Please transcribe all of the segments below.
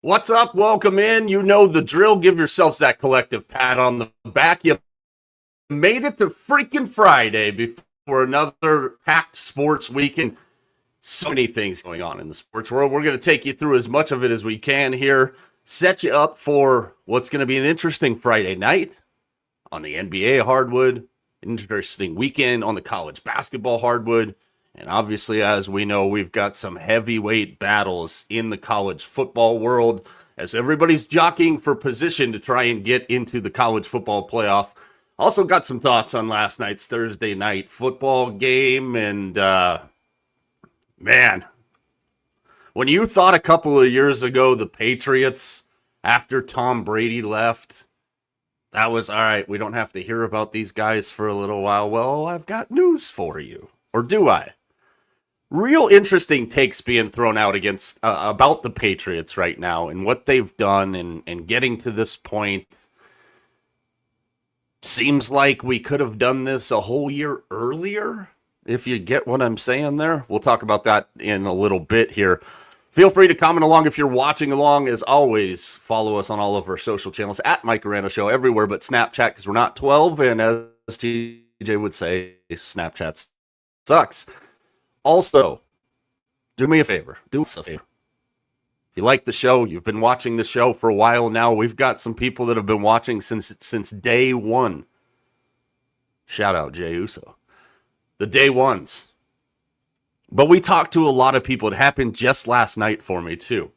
What's up? Welcome in. You know the drill. Give yourselves that collective pat on the back. You made it to freaking Friday before another packed sports weekend. So many things going on in the sports world. We're going to take you through as much of it as we can here. Set you up for what's going to be an interesting Friday night on the NBA hardwood. Interesting weekend on the college basketball hardwood. And obviously, as we know, we've got some heavyweight battles in the college football world as everybody's jockeying for position to try and get into the college football playoff. Also got some thoughts on last night's Thursday night football game. And, man, when you thought a couple of years ago the Patriots, after Tom Brady left, that was, all right, we don't have to hear about these guys for a little while. Well, I've got news for you. Or do I? Real interesting takes being thrown out against about the Patriots right now and what they've done and getting to this point. Seems like we could have done this a whole year earlier, if you get what I'm saying there. We'll talk about that in a little bit here. Feel free to comment along if you're watching along. As always, follow us on all of our social channels at Mike Arana Show everywhere but Snapchat because we're not 12. And as TJ would say, Snapchat sucks. Also, do me a favor. Do us a favor. If you like the show, you've been watching the show for a while now. We've got some people that have been watching since day one. Shout out Jay Uso. The day ones. But we talked to a lot of people. It happened just last night for me, too.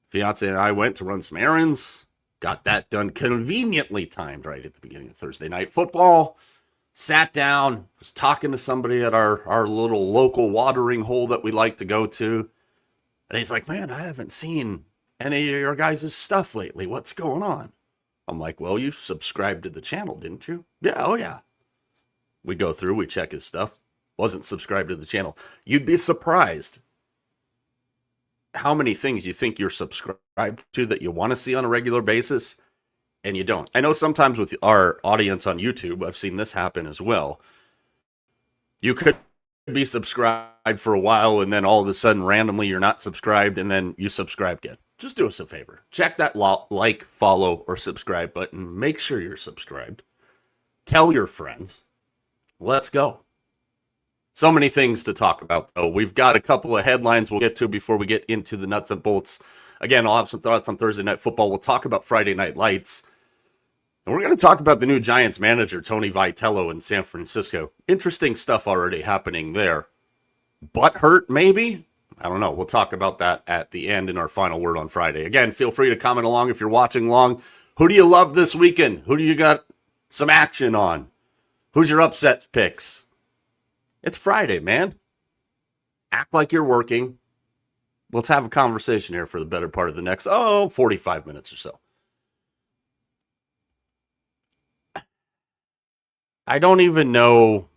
Fiance and I went to run some errands. Got that done conveniently timed right at the beginning of Thursday night football. Sat down, was talking to somebody at our little local watering hole that we like to go to. And he's like, man, I haven't seen any of your guys' stuff lately. What's going on? I'm like, well, you subscribed to the channel, didn't you? Yeah, oh yeah. We go through, we check his stuff. Wasn't subscribed to the channel. You'd be surprised how many things you think you're subscribed to that you want to see on a regular basis. And you don't. I know sometimes with our audience on YouTube, I've seen this happen as well. You could be subscribed for a while, and then all of a sudden, randomly, you're not subscribed, and then you subscribe again. Just do us a favor. Check that like, follow, or subscribe button. Make sure you're subscribed. Tell your friends. Let's go. So many things to talk about, though. We've got a couple of headlines we'll get to before we get into the nuts and bolts. Again, I'll have some thoughts on Thursday Night Football. We'll talk about Friday Night Lights. And we're going to talk about the new Giants manager, Tony Vitello, in San Francisco. Interesting stuff already happening there. Butthurt, maybe? I don't know. We'll talk about that at the end in our final word on Friday. Again, feel free to comment along if you're watching along. Who do you love this weekend? Who do you got some action on? Who's your upset picks? It's Friday, man. Act like you're working. Let's have a conversation here for the better part of the next, 45 minutes or so. I don't even know.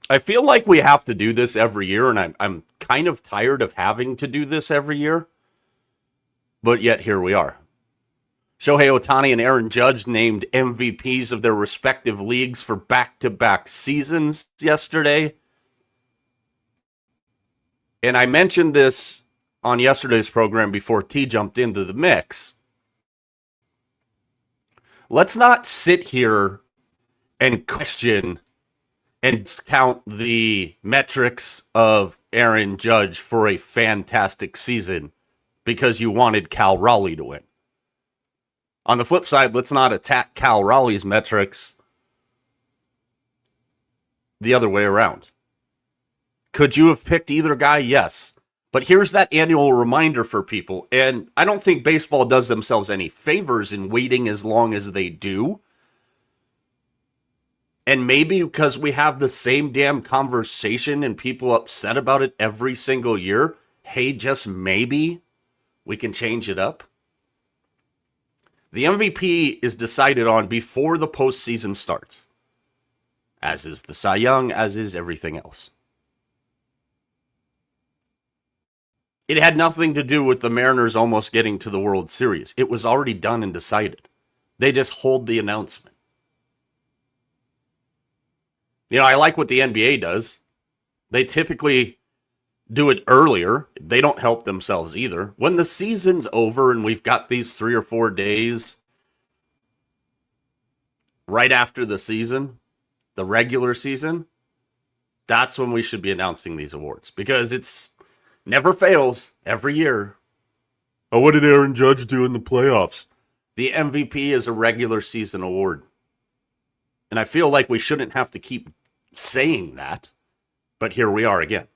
I feel like we have to do this every year, and I'm kind of tired of having to do this every year. But yet, here we are. Shohei Ohtani and Aaron Judge named MVPs of their respective leagues for back-to-back seasons yesterday. And I mentioned this on yesterday's program before T jumped into the mix. Let's not sit here and question and discount the metrics of Aaron Judge for a fantastic season because you wanted Cal Raleigh to win. On the flip side, let's not attack Cal Raleigh's metrics the other way around. Could you have picked either guy? Yes. But here's that annual reminder for people, and I don't think baseball does themselves any favors in waiting as long as they do. And maybe because we have the same damn conversation and people upset about it every single year, hey, just maybe we can change it up. The MVP is decided on before the postseason starts, as is the Cy Young, as is everything else. It had nothing to do with the Mariners almost getting to the World Series. It was already done and decided. They just hold the announcement. I like what the NBA does. They typically do it earlier. They don't help themselves either. When the season's over and we've got these 3 or 4 days right after the season, the regular season, that's when we should be announcing these awards, because it's never fails every year. Oh, what did Aaron Judge do in the playoffs? The MVP is a regular season award. And I feel like we shouldn't have to keep saying that, but here we are again.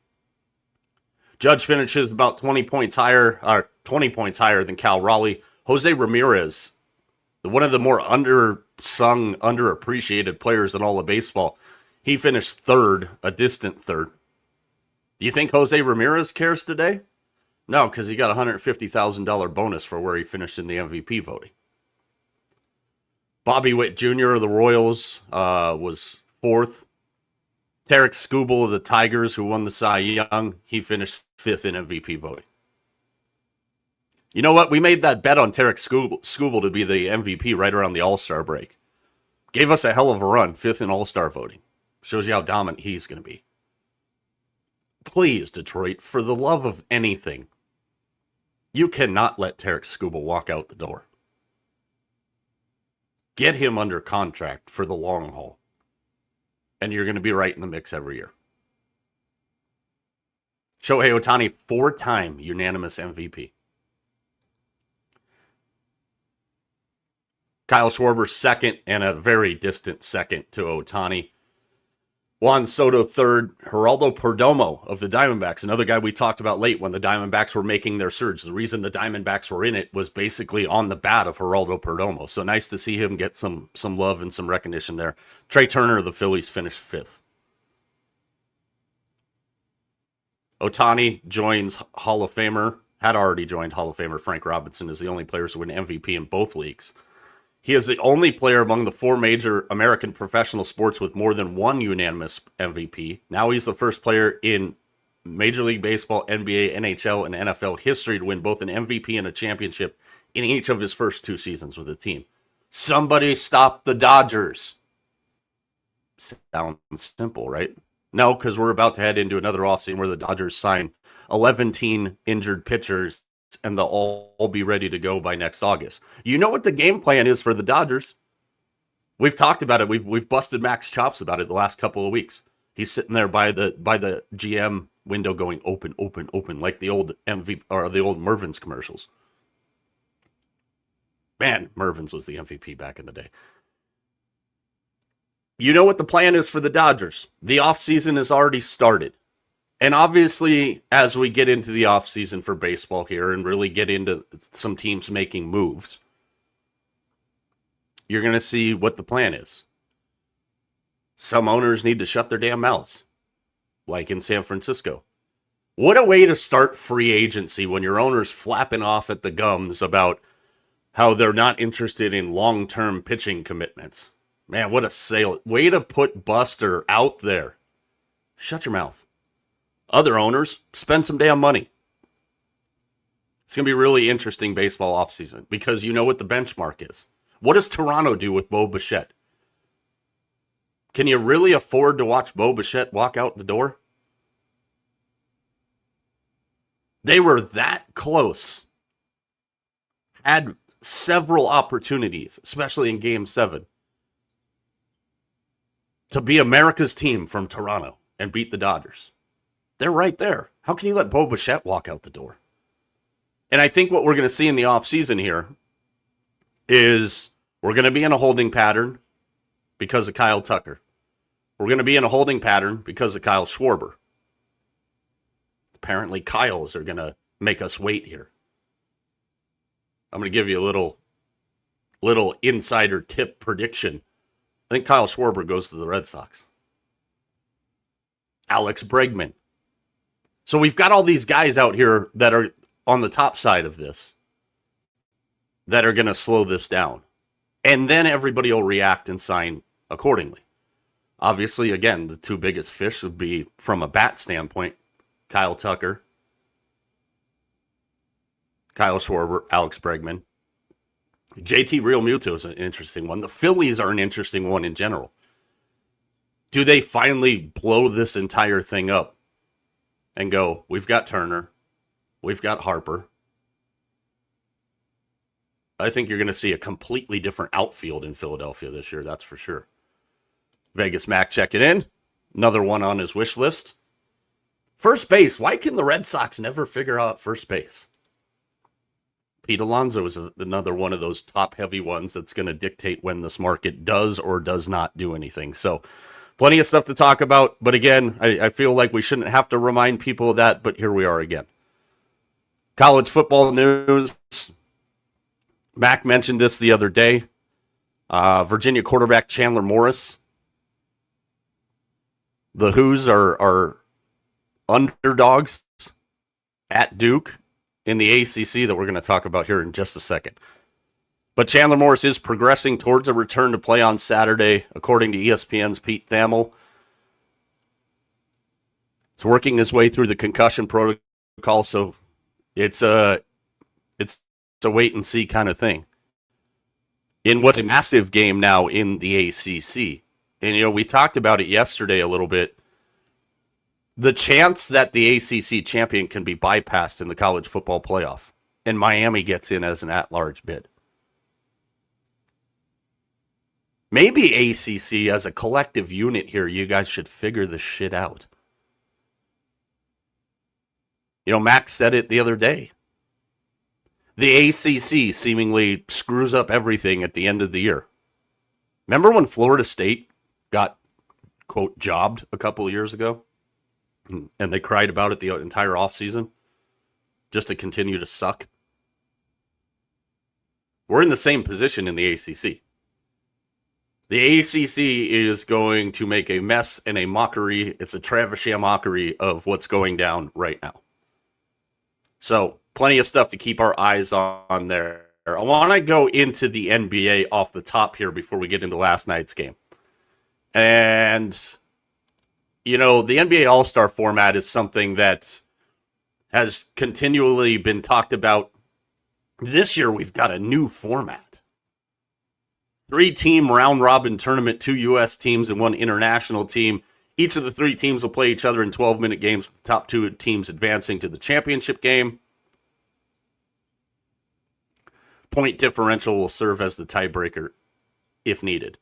Judge finishes about 20 points higher than Cal Raleigh. Jose Ramirez, one of the more undersung, underappreciated players in all of baseball, he finished third, a distant third. Do you think Jose Ramirez cares today? No, because he got a $150,000 bonus for where he finished in the MVP voting. Bobby Witt Jr. of the Royals was fourth. Tarek Skubal of the Tigers, who won the Cy Young, he finished fifth in MVP voting. You know what? We made that bet on Tarek Skubal to be the MVP right around the All-Star break. Gave us a hell of a run, fifth in All-Star voting. Shows you how dominant he's going to be. Please, Detroit, for the love of anything, you cannot let Tarek Skubal walk out the door. Get him under contract for the long haul, and you're going to be right in the mix every year. Shohei Ohtani, 4-time unanimous MVP. Kyle Schwarber, second, and a very distant second to Ohtani. Juan Soto, third. Geraldo Perdomo of the Diamondbacks, another guy we talked about late when the Diamondbacks were making their surge. The reason the Diamondbacks were in it was basically on the bat of Geraldo Perdomo. So nice to see him get some love and some recognition there. Trey Turner of the Phillies finished fifth. Ohtani joins Hall of Famer, had already joined Hall of Famer Frank Robinson as the only player to win MVP in both leagues. He is the only player among the 4 major American professional sports with more than one unanimous MVP. Now he's the first player in Major League Baseball, NBA, NHL, and NFL history to win both an MVP and a championship in each of his first 2 seasons with the team. Somebody stop the Dodgers. Sounds simple, right? No, because we're about to head into another offseason where the Dodgers sign 11 injured pitchers, and they'll all be ready to go by next August. You know what the game plan is for the Dodgers. We've talked about it. We've busted Max chops about it the last couple of weeks. He's sitting there by the GM window going open, open, open, like the old MVP or the old Mervin's commercials. Man, Mervin's was the MVP back in the day. You know what the plan is for the Dodgers. The offseason has already started. And obviously, as we get into the offseason for baseball here and really get into some teams making moves, you're going to see what the plan is. Some owners need to shut their damn mouths, like in San Francisco. What a way to start free agency when your owner's flapping off at the gums about how they're not interested in long-term pitching commitments. Man, what a sale. Way to put Buster out there. Shut your mouth. Other owners, spend some damn money. It's going to be really interesting baseball offseason because you know what the benchmark is. What does Toronto do with Bo Bichette? Can you really afford to watch Bo Bichette walk out the door? They were that close. Had several opportunities, especially in Game 7, to be America's team from Toronto and beat the Dodgers. They're right there. How can you let Bo Bichette walk out the door? And I think what we're going to see in the offseason here is we're going to be in a holding pattern because of Kyle Tucker. We're going to be in a holding pattern because of Kyle Schwarber. Apparently, Kyles are going to make us wait here. I'm going to give you a little insider tip prediction. I think Kyle Schwarber goes to the Red Sox. Alex Bregman. So we've got all these guys out here that are on the top side of this. that are going to slow this down. And then everybody will react and sign accordingly. Obviously, again, the two biggest fish would be, from a bat standpoint, Kyle Tucker, Kyle Schwarber, Alex Bregman. JT Realmuto is an interesting one. The Phillies are an interesting one in general. Do they finally blow this entire thing up and go, we've got Turner, we've got Harper? I think you're going to see a completely different outfield in Philadelphia this year, that's for sure. Vegas Mac checking in. Another one on his wish list. First base. Why can the Red Sox never figure out first base? Pete Alonso is another one of those top-heavy ones that's going to dictate when this market does or does not do anything. So, plenty of stuff to talk about. But again, I feel like we shouldn't have to remind people of that, but here we are again. College football news. Mac mentioned this the other day. Virginia quarterback Chandler Morris. The Hoos are underdogs at Duke in the ACC that we're going to talk about here in just a second. But Chandler Morris is progressing towards a return to play on Saturday, according to ESPN's Pete Thamel. He's working his way through the concussion protocol, so it's a wait and see kind of thing. In what's a massive game now in the ACC. And, we talked about it yesterday a little bit. The chance that the ACC champion can be bypassed in the college football playoff, and Miami gets in as an at-large bid. Maybe ACC as a collective unit here, you guys should figure this shit out. Max said it the other day. The ACC seemingly screws up everything at the end of the year. Remember when Florida State got, quote, jobbed a couple of years ago? And they cried about it the entire offseason just to continue to suck? We're in the same position in the ACC. The ACC is going to make a mess and a mockery. It's a Travis mockery of what's going down right now. So, plenty of stuff to keep our eyes on there. I want to go into the NBA off the top here before we get into last night's game. And, the NBA All-Star format is something that has continually been talked about. This year, we've got a new format. 3-team round-robin tournament, 2 U.S. teams and 1 international team. Each of the 3 teams will play each other in 12-minute games, with the top 2 teams advancing to the championship game. Point differential will serve as the tiebreaker if needed.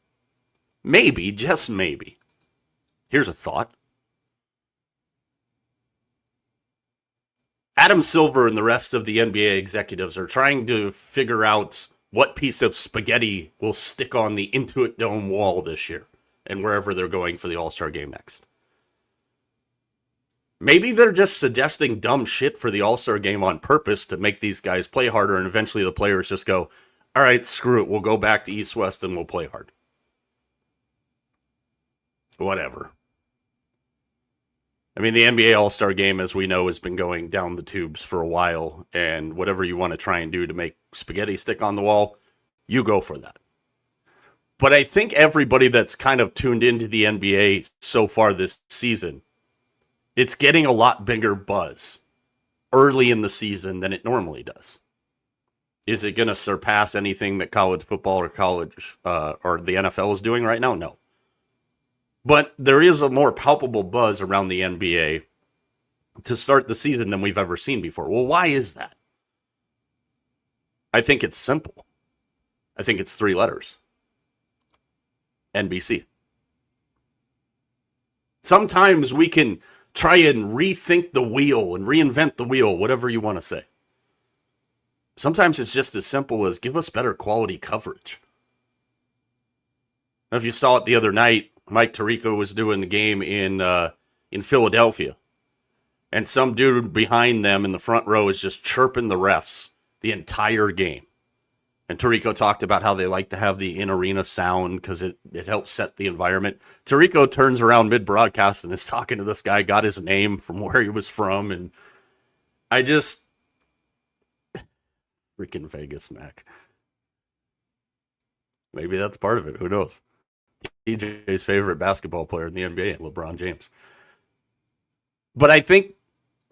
Maybe, just maybe. Here's a thought. Adam Silver and the rest of the NBA executives are trying to figure out what piece of spaghetti will stick on the Intuit Dome wall this year and wherever they're going for the All-Star game next. Maybe they're just suggesting dumb shit for the All-Star game on purpose to make these guys play harder, and eventually the players just go, all right, screw it, we'll go back to East-West and we'll play hard. Whatever. I mean, the NBA All-Star game, as we know, has been going down the tubes for a while, and whatever you want to try and do to make spaghetti stick on the wall, you go for that. But I think everybody that's kind of tuned into the NBA so far this season, it's getting a lot bigger buzz early in the season than it normally does. Is it going to surpass anything that college football or the NFL is doing right now? No. But there is a more palpable buzz around the NBA to start the season than we've ever seen before. Well, why is that? I think it's simple. I think it's 3 letters. NBC. Sometimes we can try and rethink the wheel and reinvent the wheel, whatever you want to say. Sometimes it's just as simple as give us better quality coverage. Now, if you saw it the other night, Mike Tirico was doing the game in Philadelphia. And some dude behind them in the front row is just chirping the refs the entire game. And Tirico talked about how they like to have the in-arena sound because it helps set the environment. Tirico turns around mid-broadcast and is talking to this guy, got his name from where he was from. And I just... Freaking Vegas, Mac. Maybe that's part of it. Who knows? DJ's favorite basketball player in the NBA, LeBron James. But I think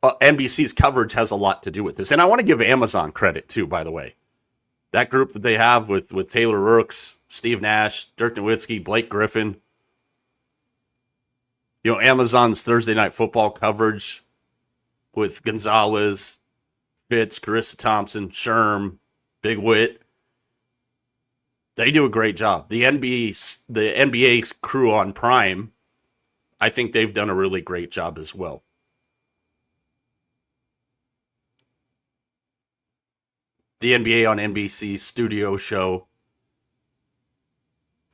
NBC's coverage has a lot to do with this. And I want to give Amazon credit, too, by the way. That group that they have with Taylor Rooks, Steve Nash, Dirk Nowitzki, Blake Griffin. You know, Amazon's Thursday Night Football coverage with Gonzalez, Fitz, Carissa Thompson, Sherm, Big Wit. They do a great job. The NBA crew on Prime, I think they've done a really great job as well. The NBA on NBC studio show,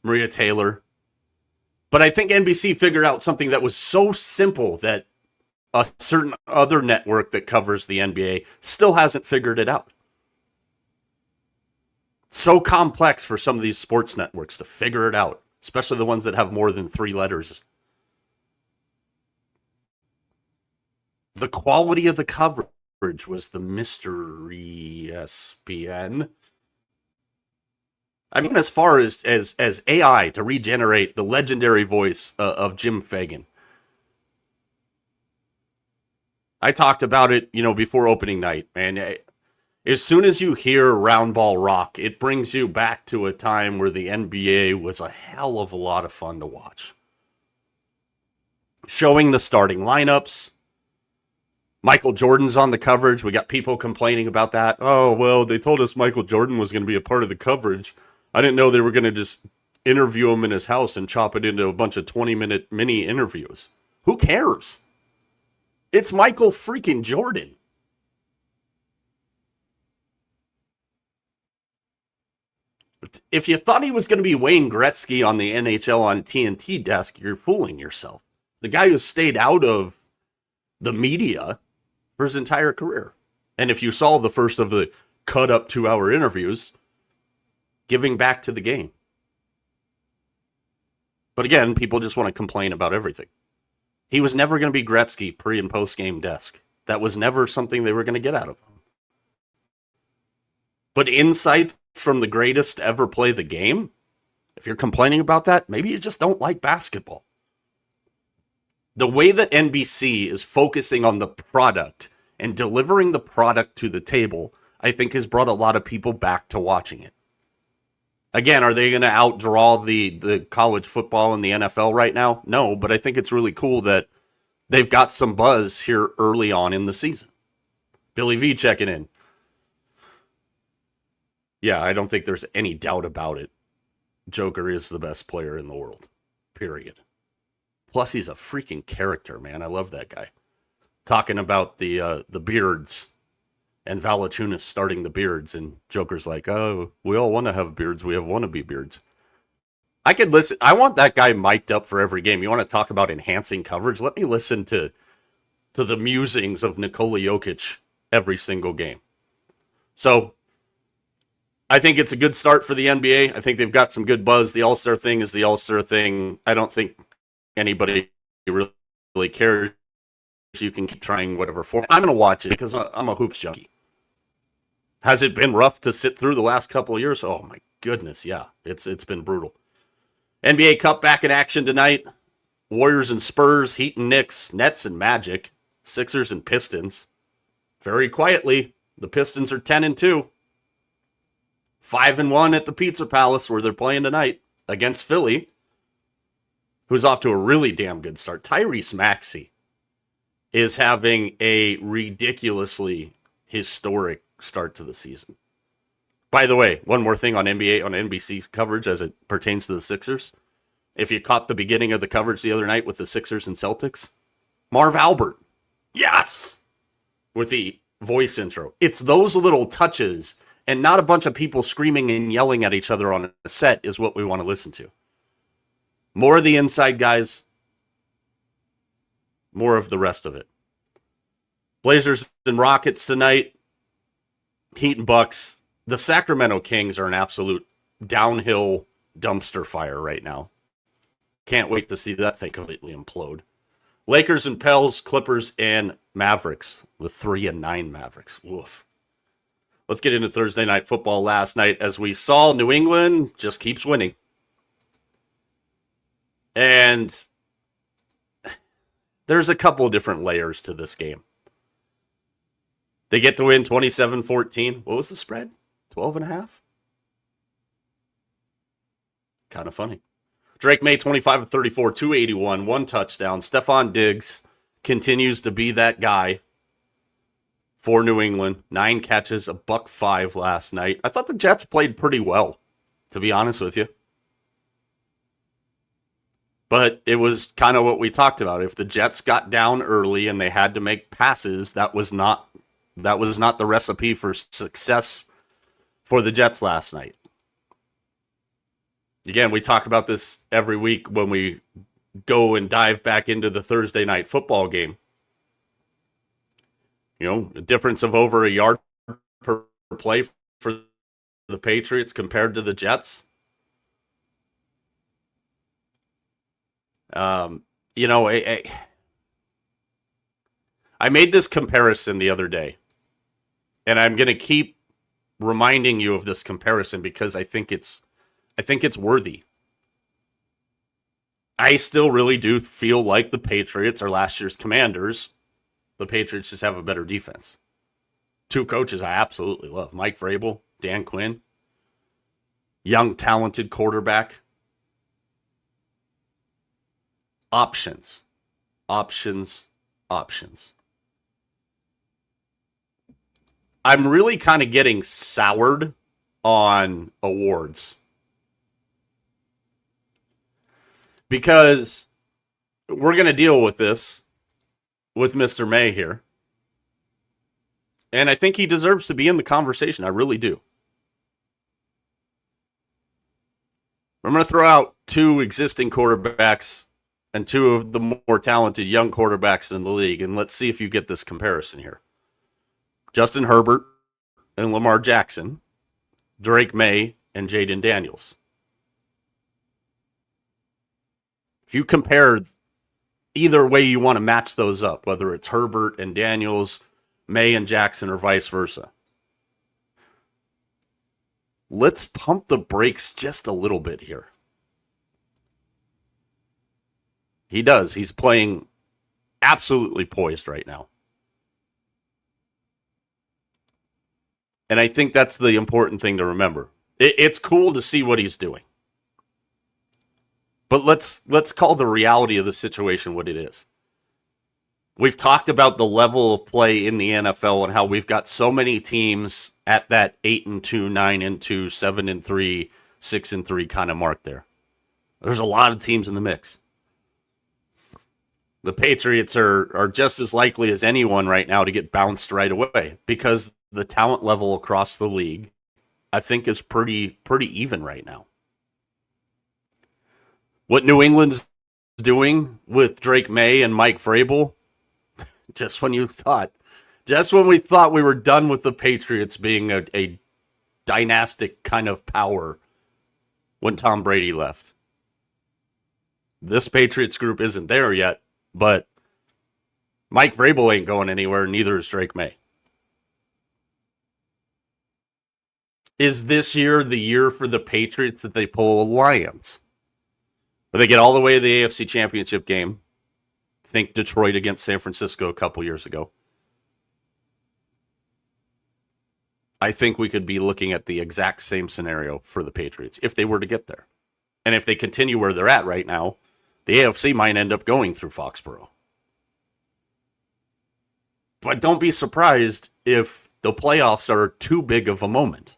Maria Taylor. But I think NBC figured out something that was so simple that a certain other network that covers the NBA still hasn't figured it out. So complex for some of these sports networks to figure it out, especially the ones that have more than 3 letters. The quality of the coverage was the mystery, ESPN. I mean, as far as AI to regenerate the legendary voice of Jim Fagan. I talked about it, before opening night, man. As soon as you hear Round Ball Rock, it brings you back to a time where the NBA was a hell of a lot of fun to watch. Showing the starting lineups. Michael Jordan's on the coverage. We got people complaining about that. Oh, well, they told us Michael Jordan was going to be a part of the coverage. I didn't know they were going to just interview him in his house and chop it into a bunch of 20-minute mini interviews. Who cares? It's Michael freaking Jordan. If you thought he was going to be Wayne Gretzky on the NHL on TNT desk, you're fooling yourself. The guy who stayed out of the media for his entire career. And if you saw the first of the cut up 2-hour interviews, giving back to the game. But again, people just want to complain about everything. He was never going to be Gretzky pre and post game desk. That was never something they were going to get out of him. But insights from the greatest to ever play the game, if you're complaining about that, maybe you just don't like basketball. The way that NBC is focusing on the product and delivering the product to the table, I think has brought a lot of people back to watching it. Again, are they going to outdraw the college football and the NFL right now? No, but I think it's really cool that they've got some buzz here early on in the season. Billy V checking in. Yeah, I don't think there's any doubt about it. Joker is the best player in the world. Period. Plus, he's a freaking character, man. I love that guy. Talking about the beards and Valachunas starting the beards, and Joker's like, oh, we all want to have beards. We have wannabe beards. I could listen. I want that guy mic'd up for every game. You want to talk about enhancing coverage? Let me listen to the musings of Nikola Jokic every single game. So, I think it's a good start for the NBA. I think they've got some good buzz. The All-Star thing is the All-Star thing. I don't think anybody really cares. You can keep trying whatever form. I'm going to watch it because I'm a hoops junkie. Has it been rough to sit through the last couple of years? Oh, my goodness, yeah. It's been brutal. NBA Cup back in action tonight. Warriors and Spurs, Heat and Knicks, Nets and Magic, Sixers and Pistons. Very quietly, the Pistons are 10-2. 5-1 at the Pizza Palace where they're playing tonight against Philly, who's off to a really damn good start. Tyrese Maxey is having a ridiculously historic start to the season. By the way, one more thing on NBC coverage as it pertains to the Sixers. If you caught the beginning of the coverage the other night with the Sixers and Celtics, Marv Albert, yes, with the voice intro. It's those little touches and not a bunch of people screaming and yelling at each other on a set is what we want to listen to. More of the inside guys, more of the rest of it. Blazers and Rockets tonight. Heat and Bucks. The Sacramento Kings are an absolute downhill dumpster fire right now. Can't wait to see that thing completely implode. Lakers and Pels, Clippers and Mavericks. The 3-9 Mavericks. Woof. Let's get into Thursday Night Football last night. As we saw, New England just keeps winning. And there's a couple of different layers to this game. They get to win 27-14. What was the spread? 12.5? Kind of funny. Drake May, 25 of 34, 281, 1 touchdown. Stephon Diggs continues to be that guy for New England. 9 catches, $105 last night. I thought the Jets played pretty well, to be honest with you. But it was kind of what we talked about. If the Jets got down early and they had to make passes, that was not the recipe for success for the Jets last night. Again, we talk about this every week when we go and dive back into the Thursday night football game. You know, a difference of over a yard per play for the Patriots compared to the Jets. You know, I made this comparison the other day, and I'm going to keep reminding you of this comparison because I think it's worthy. I still really do feel like the Patriots are last year's Commanders. The Patriots just have a better defense. 2 coaches I absolutely love. Mike Vrabel, Dan Quinn. Young, talented quarterback. Options. I'm really kind of getting soured on awards. Because we're going to deal with this with Mr. May here. And I think he deserves to be in the conversation. I really do. I'm going to throw out 2 existing quarterbacks and 2 of the more talented young quarterbacks in the league. And let's see if you get this comparison here. Justin Herbert and Lamar Jackson. Drake May and Jaden Daniels. If you compare either way you want to match those up, whether it's Herbert and Daniels, May and Jackson, or vice versa, let's pump the brakes just a little bit here. He does. He's playing absolutely poised right now. And I think that's the important thing to remember. It's cool to see what he's doing. But let's call the reality of the situation what it is. We've talked about the level of play in the NFL and how we've got so many teams at that 8-2, 9-2, 7-3, 6-3 kind of mark there. There's a lot of teams in the mix. The Patriots are just as likely as anyone right now to get bounced right away because the talent level across the league, I think, is pretty even right now. What New England's doing with Drake May and Mike Vrabel, just when we thought we were done with the Patriots being a dynastic kind of power when Tom Brady left. This Patriots group isn't there yet, but Mike Vrabel ain't going anywhere, neither is Drake May. Is this year the year for the Patriots that they pull a Lions? Where they get all the way to the AFC Championship game. Think Detroit against San Francisco a couple years ago. I think we could be looking at the exact same scenario for the Patriots if they were to get there. And if they continue where they're at right now, the AFC might end up going through Foxborough. But don't be surprised if the playoffs are too big of a moment.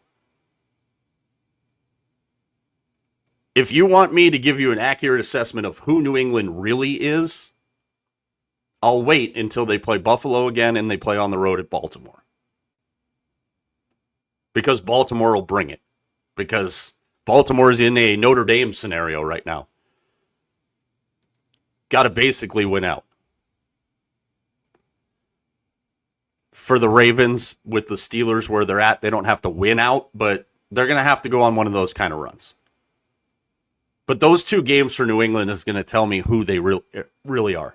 If you want me to give you an accurate assessment of who New England really is, I'll wait until they play Buffalo again and they play on the road at Baltimore. Because Baltimore will bring it. Because Baltimore is in a Notre Dame scenario right now. Got to basically win out. For the Ravens, with the Steelers where they're at, they don't have to win out, but they're going to have to go on one of those kind of runs. But those 2 games for New England is going to tell me who they really are.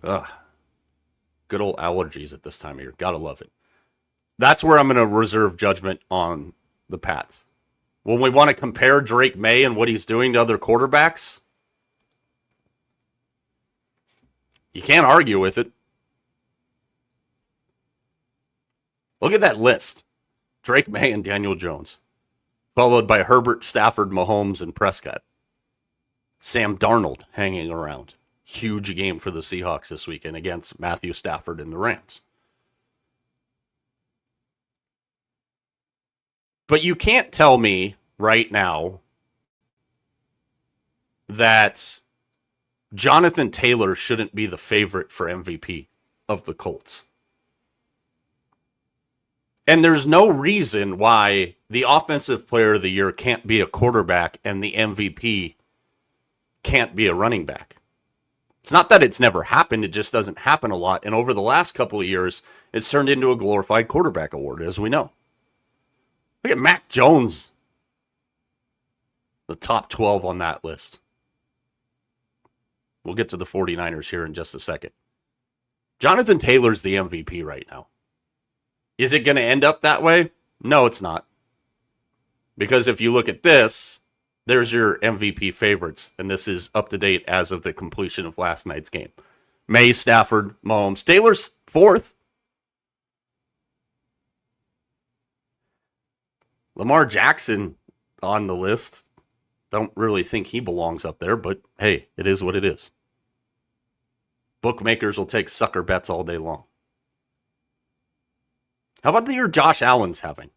Ugh. Good old allergies at this time of year. Gotta love it. That's where I'm going to reserve judgment on the Pats. When we want to compare Drake May and what he's doing to other quarterbacks, you can't argue with it. Look at that list. Drake May and Daniel Jones, followed by Herbert, Stafford, Mahomes, and Prescott. Sam Darnold hanging around. Huge game for the Seahawks this weekend against Matthew Stafford and the Rams. But you can't tell me right now that Jonathan Taylor shouldn't be the favorite for MVP of the Colts. And there's no reason why the Offensive Player of the Year can't be a quarterback and the MVP can't be a running back. It's not that it's never happened, it just doesn't happen a lot. And over the last couple of years, it's turned into a glorified quarterback award, as we know. Look at Mac Jones, the top 12 on that list. We'll get to the 49ers here in just a second. Jonathan Taylor's the MVP right now. Is it going to end up that way? No, it's not. Because if you look at this, there's your MVP favorites, and this is up to date as of the completion of last night's game. May, Stafford, Mahomes. Taylor's fourth. Lamar Jackson on the list. Don't really think he belongs up there, but hey, it is what it is. Bookmakers will take sucker bets all day long. How about the year Josh Allen's having?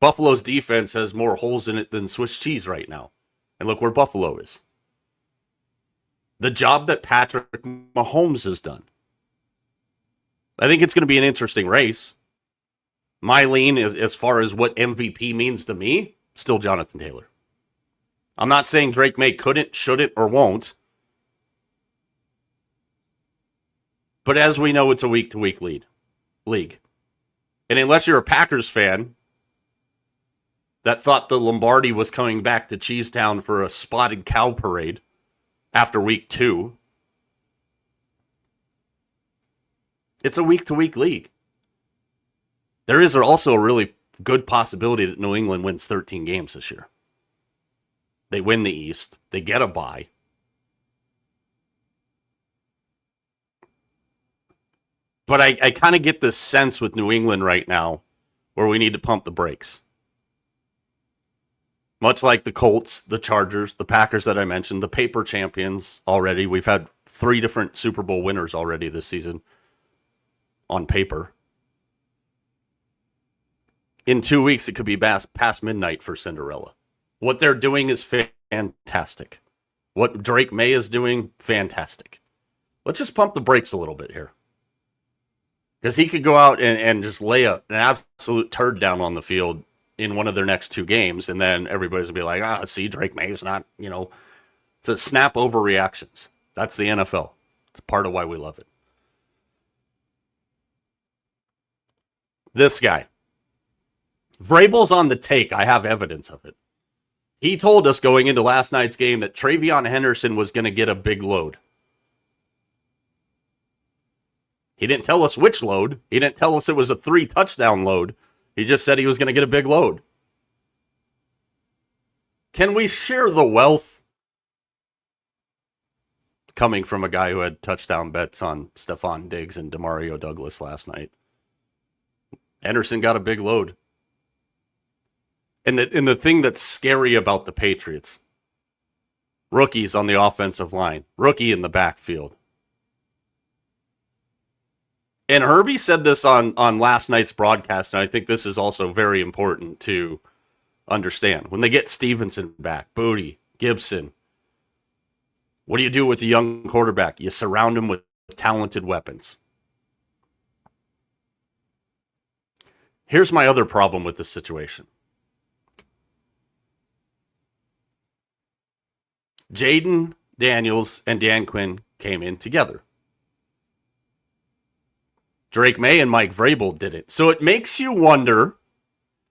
Buffalo's defense has more holes in it than Swiss cheese right now. And look where Buffalo is. The job that Patrick Mahomes has done. I think it's going to be an interesting race. My lean, as far as what MVP means to me, still Jonathan Taylor. I'm not saying Drake May couldn't, shouldn't, or won't. But as we know, it's a week-to-week league. And unless you're a Packers fan that thought the Lombardi was coming back to Cheesetown for a spotted cow parade after week 2, it's a week-to-week league. There is also a really good possibility that New England wins 13 games this year. They win the East. They get a bye. But I kind of get this sense with New England right now where we need to pump the brakes. Much like the Colts, the Chargers, the Packers that I mentioned, the paper champions already. We've had 3 different Super Bowl winners already this season on paper. In 2 weeks, it could be past midnight for Cinderella. What they're doing is fantastic. What Drake May is doing, fantastic. Let's just pump the brakes a little bit here. Because he could go out and just lay an absolute turd down on the field in one of their next 2 games, and then everybody's going to be like, see, Drake May is not, it's a snap overreactions. That's the NFL. It's part of why we love it. This guy. Vrabel's on the take. I have evidence of it. He told us going into last night's game that Travion Henderson was going to get a big load. He didn't tell us which load. He didn't tell us it was a 3-touchdown load. He just said he was going to get a big load. Can we share the wealth? Coming from a guy who had touchdown bets on Stephon Diggs and Demario Douglas last night. Henderson got a big load. And the thing that's scary about the Patriots, rookies on the offensive line, rookie in the backfield. And Herbie said this on last night's broadcast, and I think this is also very important to understand. When they get Stevenson back, Booty, Gibson, what do you do with a young quarterback? You surround him with talented weapons. Here's my other problem with this situation. Jaden Daniels and Dan Quinn came in together. Drake May and Mike Vrabel did it. So it makes you wonder,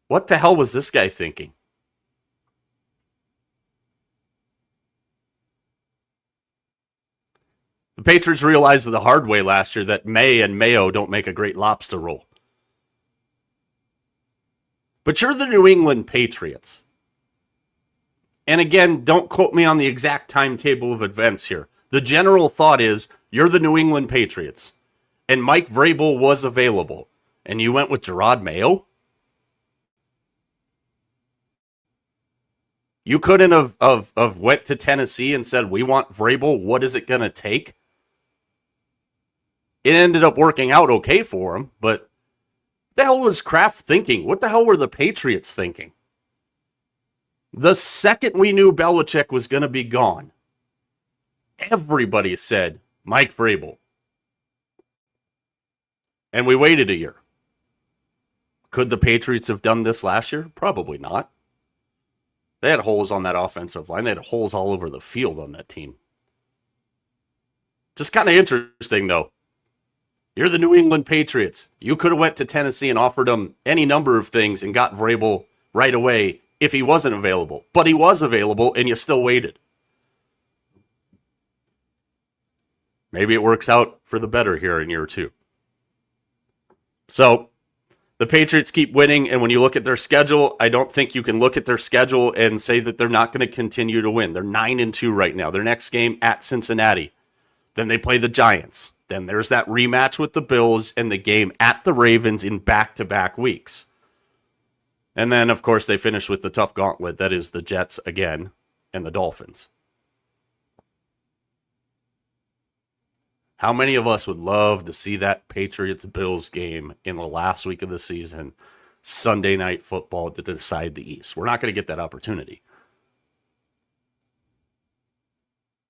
what the hell was this guy thinking? The Patriots realized the hard way last year that May and Mayo don't make a great lobster roll. But you're the New England Patriots. And again, don't quote me on the exact timetable of events here. The general thought is you're the New England Patriots. And Mike Vrabel was available. And you went with Gerard Mayo? You couldn't have went to Tennessee and said, we want Vrabel. What is it going to take? It ended up working out okay for him, but what the hell was Kraft thinking? What the hell were the Patriots thinking? The second we knew Belichick was going to be gone, everybody said Mike Vrabel. And we waited a year. Could the Patriots have done this last year? Probably not. They had holes on that offensive line. They had holes all over the field on that team. Just kind of interesting, though. You're the New England Patriots. You could have went to Tennessee and offered them any number of things and got Vrabel right away if he wasn't available. But he was available, and you still waited. Maybe it works out for the better here in year two. So, the Patriots keep winning, and when you look at their schedule, I don't think you can look at their schedule and say that they're not going to continue to win. They're 9-2 right now. Their next game at Cincinnati. Then they play the Giants. Then there's that rematch with the Bills and the game at the Ravens in back-to-back weeks. And then, of course, they finish with the tough gauntlet that is the Jets again and the Dolphins. How many of us would love to see that Patriots-Bills game in the last week of the season, Sunday Night Football, to decide the East? We're not going to get that opportunity.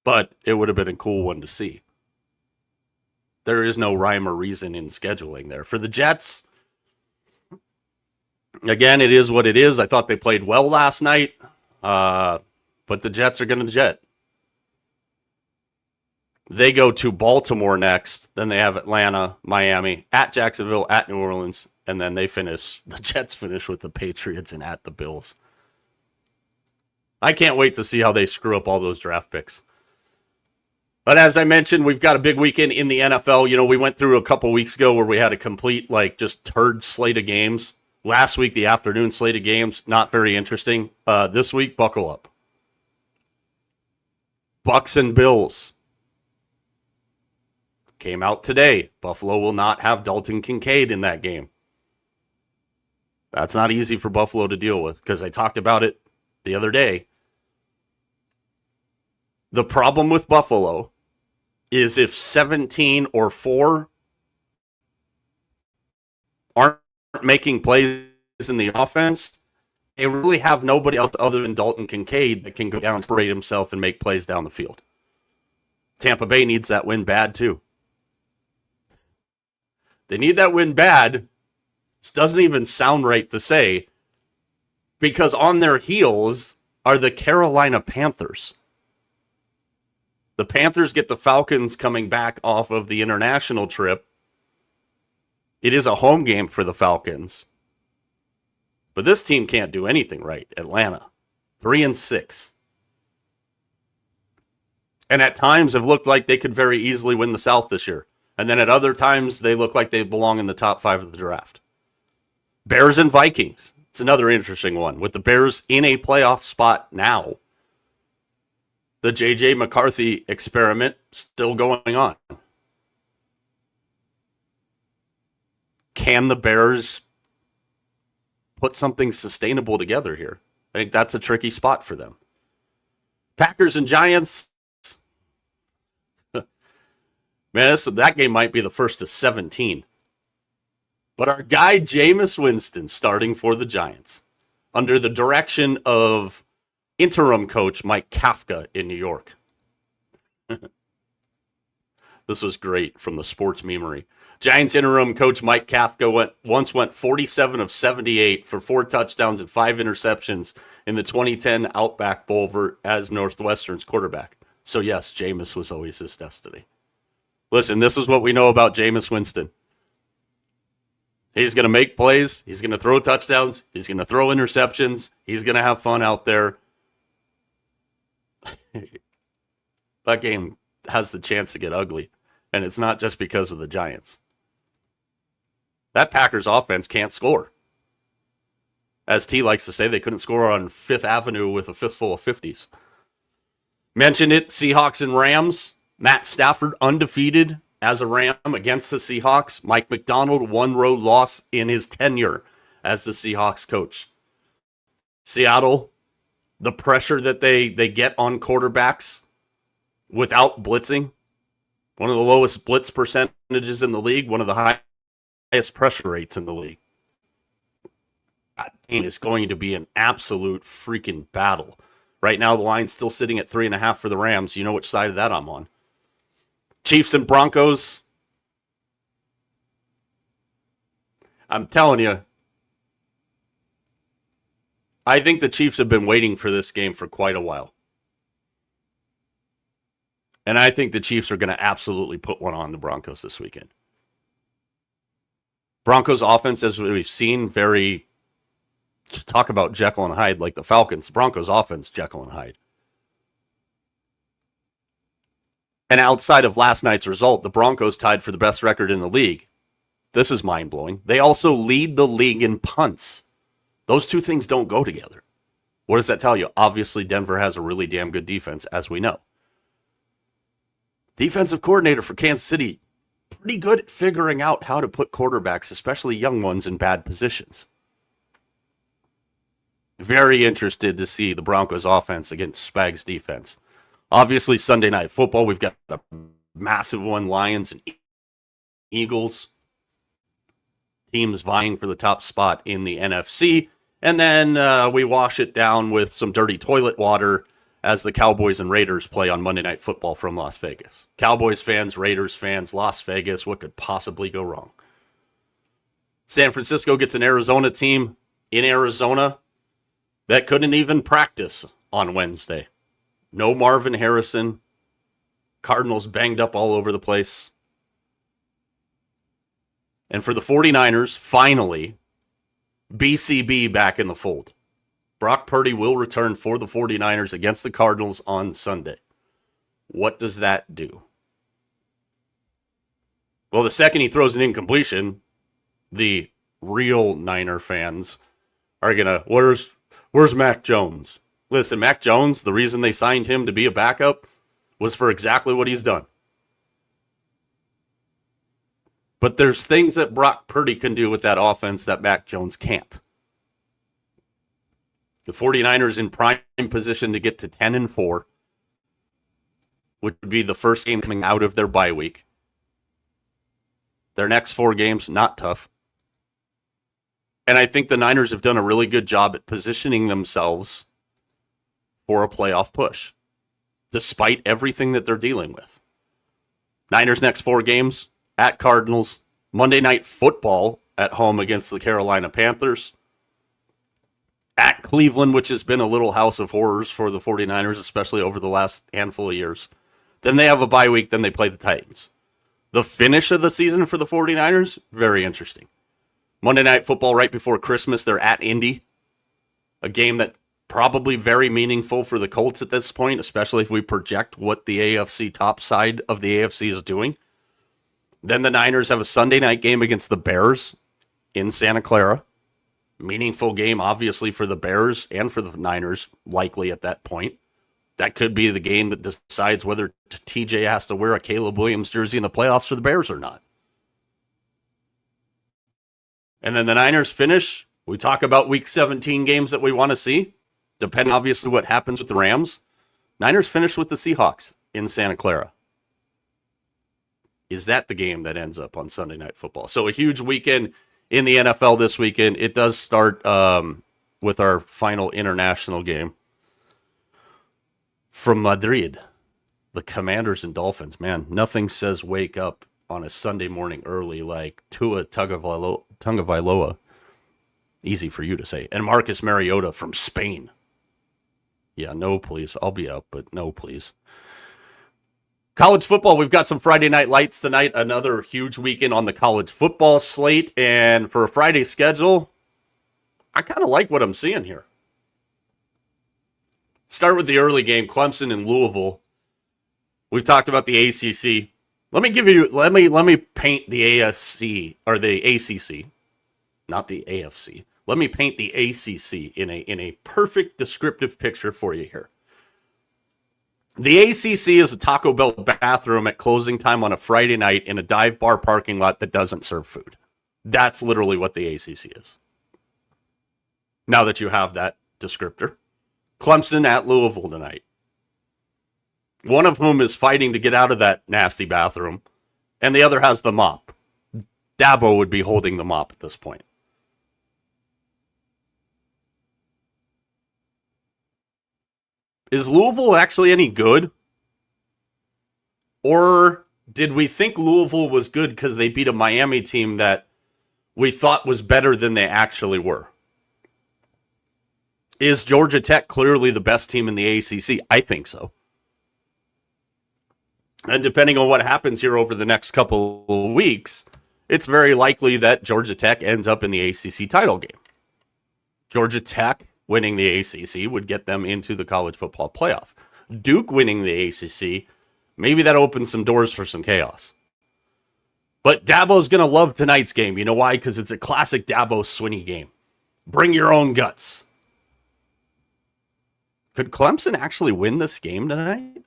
But it would have been a cool one to see. There is no rhyme or reason in scheduling there. For the Jets, again, it is what it is. I thought they played well last night, but the Jets are going to jet. They go to Baltimore next, then they have Atlanta, Miami, at Jacksonville, at New Orleans, and then the Jets finish with the Patriots and at the Bills. I can't wait to see how they screw up all those draft picks. But as I mentioned, we've got a big weekend in the NFL. You know, we went through a couple weeks ago where we had a complete, just turd slate of games. Last week, the afternoon slate of games, not very interesting. This week, buckle up. Bucks and Bills. Came out today. Buffalo will not have Dalton Kincaid in that game. That's not easy for Buffalo to deal with because I talked about it the other day. The problem with Buffalo is if 17 or 4 aren't making plays in the offense, they really have nobody else other than Dalton Kincaid that can go down and separate himself and make plays down the field. Tampa Bay needs that win bad, too. They need that win bad. This doesn't even sound right to say, because on their heels are the Carolina Panthers. The Panthers get the Falcons coming back off of the international trip. It is a home game for the Falcons. But this team can't do anything right. Atlanta, 3-6. And at times have looked like they could very easily win the South this year. And then at other times, they look like they belong in the top 5 of the draft. Bears and Vikings. It's another interesting one. With the Bears in a playoff spot now. The J.J. McCarthy experiment still going on. Can the Bears put something sustainable together here? I think that's a tricky spot for them. Packers and Giants. Man, that game might be the first of 17. But our guy Jameis Winston starting for the Giants under the direction of interim coach Mike Kafka in New York. This was great from the sports memery. Giants interim coach Mike Kafka once went 47 of 78 for 4 touchdowns and 5 interceptions in the 2010 Outback Bowl as Northwestern's quarterback. So yes, Jameis was always his destiny. Listen, this is what we know about Jameis Winston. He's going to make plays. He's going to throw touchdowns. He's going to throw interceptions. He's going to have fun out there. That game, has the chance to get ugly. And it's not just because of the Giants. That Packers offense can't score. As T likes to say, they couldn't score on Fifth Avenue with a fistful of 50s. Mentioned it, Seahawks and Rams. Matt Stafford undefeated as a Ram against the Seahawks. Mike McDonald, one road loss in his tenure as the Seahawks coach. Seattle, the pressure that they get on quarterbacks without blitzing. One of the lowest blitz percentages in the league. One of the highest pressure rates in the league. That game is going to be an absolute freaking battle. Right now, the line's still sitting at 3.5 for the Rams. You know which side of that I'm on. Chiefs and Broncos. I'm telling you, I think the Chiefs have been waiting for this game for quite a while. And I think the Chiefs are going to absolutely put one on the Broncos this weekend. Broncos offense, as we've seen, talk about Jekyll and Hyde like the Falcons. Broncos offense, Jekyll and Hyde. And outside of last night's result, the Broncos tied for the best record in the league. This is mind-blowing. They also lead the league in punts. Those two things don't go together. What does that tell you? Obviously, Denver has a really damn good defense, as we know. Defensive coordinator for Kansas City, pretty good at figuring out how to put quarterbacks, especially young ones, in bad positions. Very interested to see the Broncos offense against Spags defense. Obviously, Sunday Night Football, we've got a massive one, Lions and Eagles. Teams vying for the top spot in the NFC. And then we wash it down with some dirty toilet water as the Cowboys and Raiders play on Monday Night Football from Las Vegas. Cowboys fans, Raiders fans, Las Vegas, what could possibly go wrong? San Francisco gets an Arizona team in Arizona that couldn't even practice on Wednesday. No Marvin Harrison. Cardinals banged up all over the place. And for the 49ers, finally, BCB back in the fold. Brock Purdy will return for the 49ers against the Cardinals on Sunday. What does that do? Well, the second he throws an incompletion, the real Niner fans are going to, where's Mac Jones? Listen, Mac Jones, the reason they signed him to be a backup was for exactly what he's done. But there's things that Brock Purdy can do with that offense that Mac Jones can't. The 49ers in prime position to get to 10-4, which would be the first game coming out of their bye week. Their next 4 games, not tough. And I think the Niners have done a really good job at positioning themselves for a playoff push, despite everything that they're dealing with. Niners' next 4 games, at Cardinals, Monday Night Football at home against the Carolina Panthers, at Cleveland, which has been a little house of horrors for the 49ers, especially over the last handful of years. Then they have a bye week, then they play the Titans. The finish of the season for the 49ers, very interesting. Monday Night Football right before Christmas, they're at Indy, a game that probably very meaningful for the Colts at this point, especially if we project what the AFC top side of the AFC is doing. Then the Niners have a Sunday night game against the Bears in Santa Clara. Meaningful game, obviously, for the Bears and for the Niners, likely at that point. That could be the game that decides whether TJ has to wear a Caleb Williams jersey in the playoffs for the Bears or not. And then the Niners finish. We talk about Week 17 games that we want to see, depending, obviously, what happens with the Rams. Niners finish with the Seahawks in Santa Clara. Is that the game that ends up on Sunday Night Football? So a huge weekend in the NFL this weekend. It does start with our final international game from Madrid. The Commanders and Dolphins. Man, nothing says wake up on a Sunday morning early like Tua Tagovailoa. Easy for you to say. And Marcus Mariota from Spain. Yeah, no, please. I'll be up, but no, please. College football, we've got some Friday night lights tonight. Another huge weekend on the college football slate. And for a Friday schedule, I kind of like what I'm seeing here. Start with the early game, Clemson and Louisville. We've talked about the ACC. Let me paint the AFC or the ACC, not the AFC. Let me paint the ACC in a perfect descriptive picture for you here. The ACC is a Taco Bell bathroom at closing time on a Friday night in a dive bar parking lot that doesn't serve food. That's literally what the ACC is. Now that you have that descriptor. Clemson at Louisville tonight. One of whom is fighting to get out of that nasty bathroom, and the other has the mop. Dabo would be holding the mop at this point. Is Louisville actually any good? Or did we think Louisville was good because they beat a Miami team that we thought was better than they actually were? Is Georgia Tech clearly the best team in the ACC? I think so. And depending on what happens here over the next couple of weeks, it's very likely that Georgia Tech ends up in the ACC title game. Georgia Tech winning the ACC would get them into the college football playoff. Duke winning the ACC, maybe that opens some doors for some chaos. But Dabo's going to love tonight's game. You know why? Because it's a classic Dabo Swinney game. Bring your own guts. Could Clemson actually win this game tonight?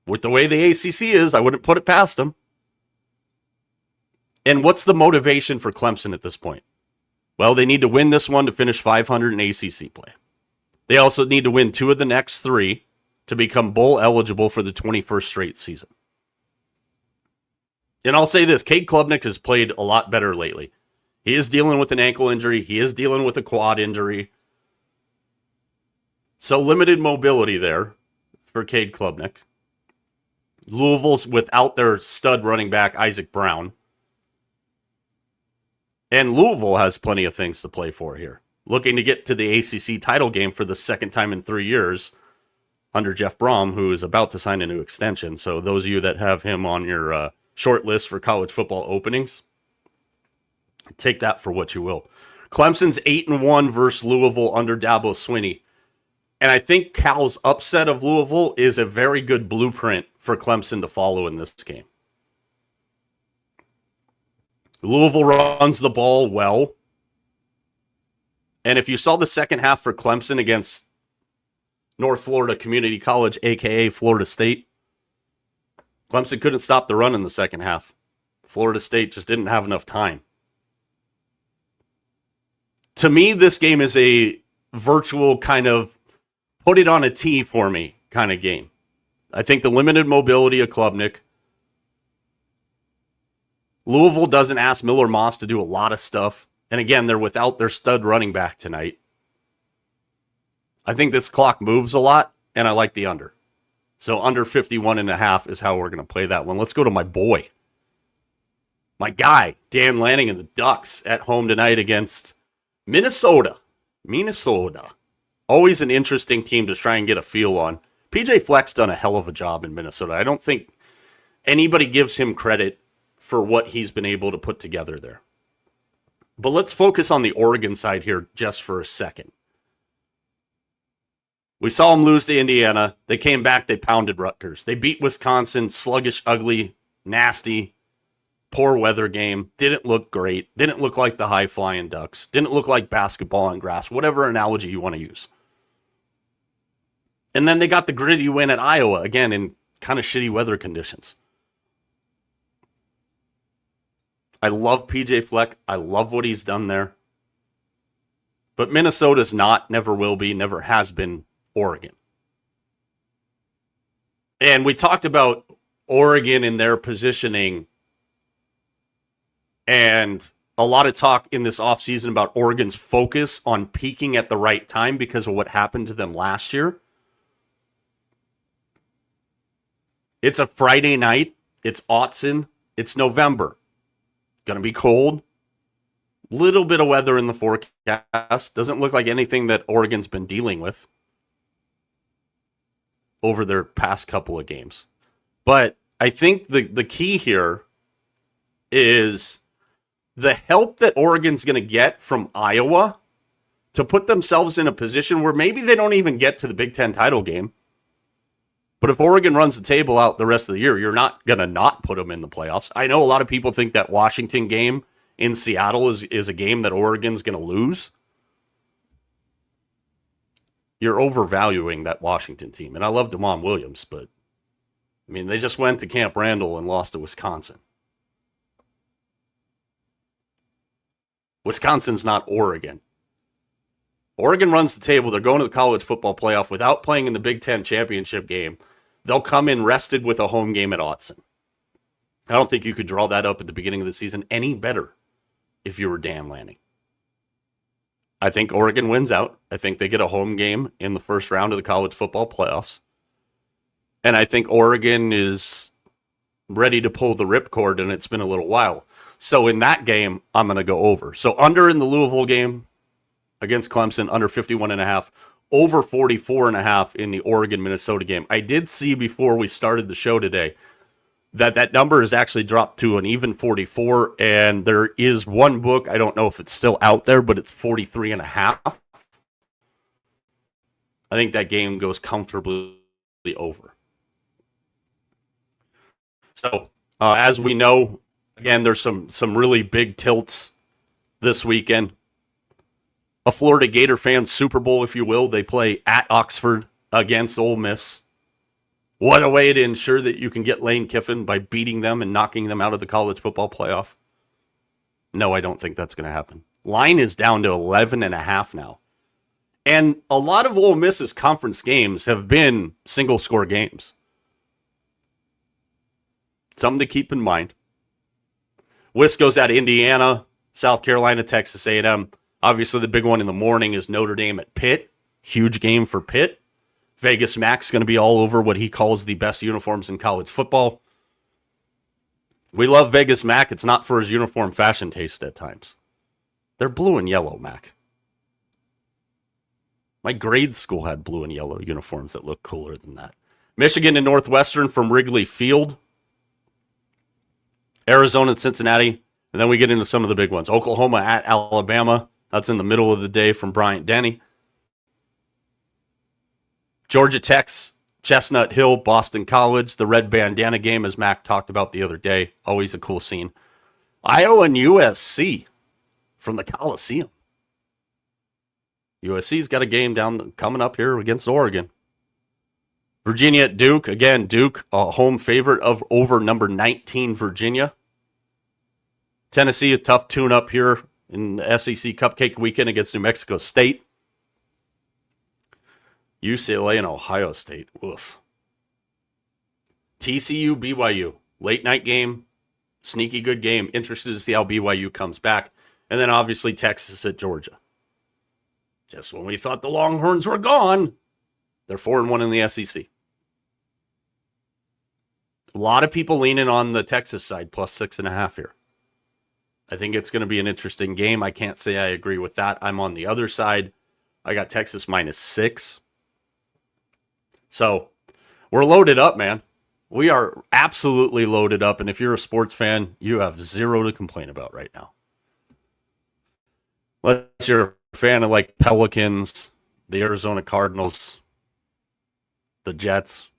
With the way the ACC is, I wouldn't put it past them. And what's the motivation for Clemson at this point? Well, they need to win this one to finish 500 in ACC play. They also need to win 2 of the next 3 to become bowl eligible for the 21st straight season. And I'll say this, Cade Klubnik has played a lot better lately. He is dealing with an ankle injury. He is dealing with a quad injury. So limited mobility there for Cade Klubnik. Louisville's without their stud running back, Isaac Brown. And Louisville has plenty of things to play for here. Looking to get to the ACC title game for the second time in 3 years under Jeff Brom, who is about to sign a new extension. So those of you that have him on your short list for college football openings, take that for what you will. Clemson's 8-1 versus Louisville under Dabo Swinney. And I think Cal's upset of Louisville is a very good blueprint for Clemson to follow in this game. Louisville runs the ball well. And if you saw the second half for Clemson against North Florida Community College, a.k.a. Florida State, Clemson couldn't stop the run in the second half. Florida State just didn't have enough time. To me, this game is a virtual kind of put it on a tee for me kind of game. I think the limited mobility of Klubnik. Louisville doesn't ask Miller Moss to do a lot of stuff. And again, they're without their stud running back tonight. I think this clock moves a lot, and I like the under. So under 51.5 is how we're going to play that one. Let's go to my boy. My guy, Dan Lanning and the Ducks at home tonight against Minnesota. Always an interesting team to try and get a feel on. PJ Fleck's done a hell of a job in Minnesota. I don't think anybody gives him credit for what he's been able to put together there. But let's focus on the Oregon side here just for a second. We saw them lose to Indiana. They came back, they pounded Rutgers. They beat Wisconsin, sluggish, ugly, nasty, poor weather game. Didn't look great. Didn't look like the high-flying Ducks. Didn't look like basketball on grass, whatever analogy you want to use. And then they got the gritty win at Iowa, again, in kind of shitty weather conditions. I love PJ Fleck. I love what he's done there. But Minnesota's not, never will be, never has been Oregon. And we talked about Oregon and their positioning and a lot of talk in this offseason about Oregon's focus on peaking at the right time because of what happened to them last year. It's a Friday night. It's Autzen. It's November. Going to be cold. Little bit of weather in the forecast. Doesn't look like anything that Oregon's been dealing with over their past couple of games. But I think the key here is the help that Oregon's going to get from Iowa to put themselves in a position where maybe they don't even get to the Big Ten title game. But if Oregon runs the table out the rest of the year, you're not going to not put them in the playoffs. I know a lot of people think that Washington game in Seattle is a game that Oregon's going to lose. You're overvaluing that Washington team. And I love DeMond Williams, but, I mean, they just went to Camp Randall and lost to Wisconsin. Wisconsin's not Oregon. Oregon runs the table. They're going to the college football playoff without playing in the Big Ten championship game. They'll come in rested with a home game at Autzen. I don't think you could draw that up at the beginning of the season any better if you were Dan Lanning. I think Oregon wins out. I think they get a home game in the first round of the college football playoffs. And I think Oregon is ready to pull the ripcord, and it's been a little while. So in that game, I'm going to go over. So under in the Louisville game against Clemson, under 51.5. Over 44.5 in the Oregon-Minnesota game. I did see before we started the show today that number has actually dropped to an even 44, and there is one book, I don't know if it's still out there, but it's 43.5. I think that game goes comfortably over. So, as we know, again, there's some really big tilts this weekend. A Florida Gator fans Super Bowl, if you will. They play at Oxford against Ole Miss. What a way to ensure that you can get Lane Kiffin by beating them and knocking them out of the college football playoff. No, I don't think that's going to happen. Line is down to 11.5 now. And a lot of Ole Miss's conference games have been single-score games. Something to keep in mind. Wisco's at Indiana, South Carolina, Texas A&M. Obviously, the big one in the morning is Notre Dame at Pitt. Huge game for Pitt. Vegas Mac's going to be all over what he calls the best uniforms in college football. We love Vegas Mac. It's not for his uniform fashion taste at times. They're blue and yellow, Mac. My grade school had blue and yellow uniforms that look cooler than that. Michigan and Northwestern from Wrigley Field. Arizona and Cincinnati. And then we get into some of the big ones. Oklahoma at Alabama. That's in the middle of the day from Bryant Denny. Georgia Tech's Chestnut Hill, Boston College. The red bandana game, as Mac talked about the other day. Always a cool scene. Iowa and USC from the Coliseum. USC's got a game coming up here against Oregon. Virginia at Duke. Again, Duke, a home favorite of over number 19, Virginia. Tennessee, a tough tune-up here in the SEC Cupcake Weekend against New Mexico State. UCLA and Ohio State. Oof. TCU, BYU. Late night game. Sneaky good game. Interested to see how BYU comes back. And then obviously Texas at Georgia. Just when we thought the Longhorns were gone, they're 4-1 in the SEC. A lot of people leaning on the Texas side, plus 6.5 here. I think it's going to be an interesting game. I can't say I agree with that. I'm on the other side. I got Texas -6. So we're loaded up, man. We are absolutely loaded up. And if you're a sports fan, you have zero to complain about right now. Unless you're a fan of like Pelicans, the Arizona Cardinals, the Jets,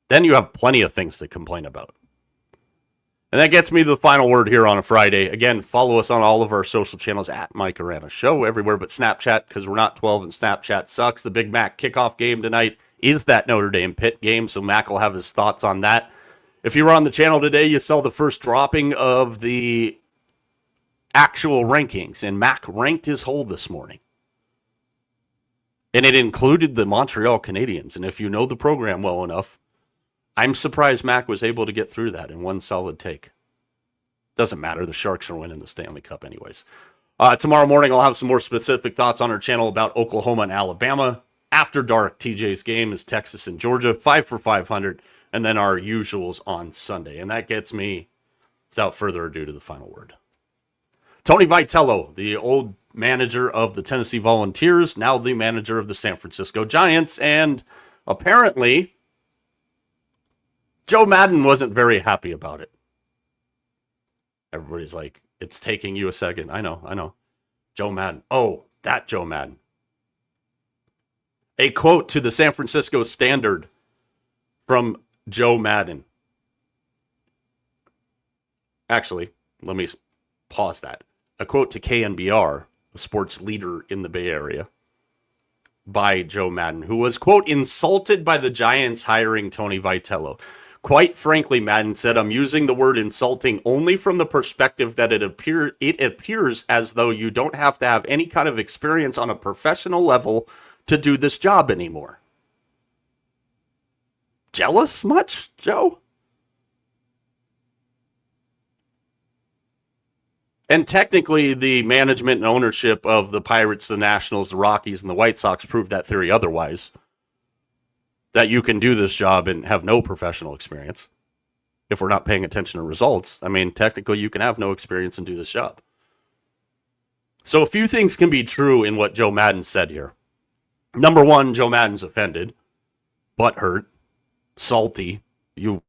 then you have plenty of things to complain about. And that gets me to the final word here on a Friday. Again, follow us on all of our social channels at Mike Arana Show, everywhere but Snapchat, because we're not 12 and Snapchat sucks. The Big Mac kickoff game tonight is that Notre Dame Pitt game, so Mac will have his thoughts on that. If you were on the channel today, you saw the first dropping of the actual rankings, and Mac ranked his hole this morning. And it included the Montreal Canadiens, and if you know the program well enough, I'm surprised Mac was able to get through that in one solid take. Doesn't matter. The Sharks are winning the Stanley Cup anyways. Tomorrow morning, I'll have some more specific thoughts on our channel about Oklahoma and Alabama. After dark, TJ's game is Texas and Georgia, 5 for 500, and then our usuals on Sunday. And that gets me, without further ado, to the final word. Tony Vitello, the old manager of the Tennessee Volunteers, now the manager of the San Francisco Giants, and apparently Joe Madden wasn't very happy about it. Everybody's like, it's taking you a second. I know. Joe Madden. Oh, that Joe Madden. A quote to the San Francisco Standard from Joe Madden. Actually, let me pause that. A quote to KNBR, a sports leader in the Bay Area, by Joe Madden, who was, quote, insulted by the Giants hiring Tony Vitello. Quite frankly, Madden said, I'm using the word insulting only from the perspective that it appears as though you don't have to have any kind of experience on a professional level to do this job anymore. Jealous much, Joe? And technically, the management and ownership of the Pirates, the Nationals, the Rockies, and the White Sox proved that theory otherwise. That you can do this job and have no professional experience. If we're not paying attention to results, I mean, technically you can have no experience and do this job. So a few things can be true in what Joe Madden said here. Number one, Joe Madden's offended, butthurt, salty. You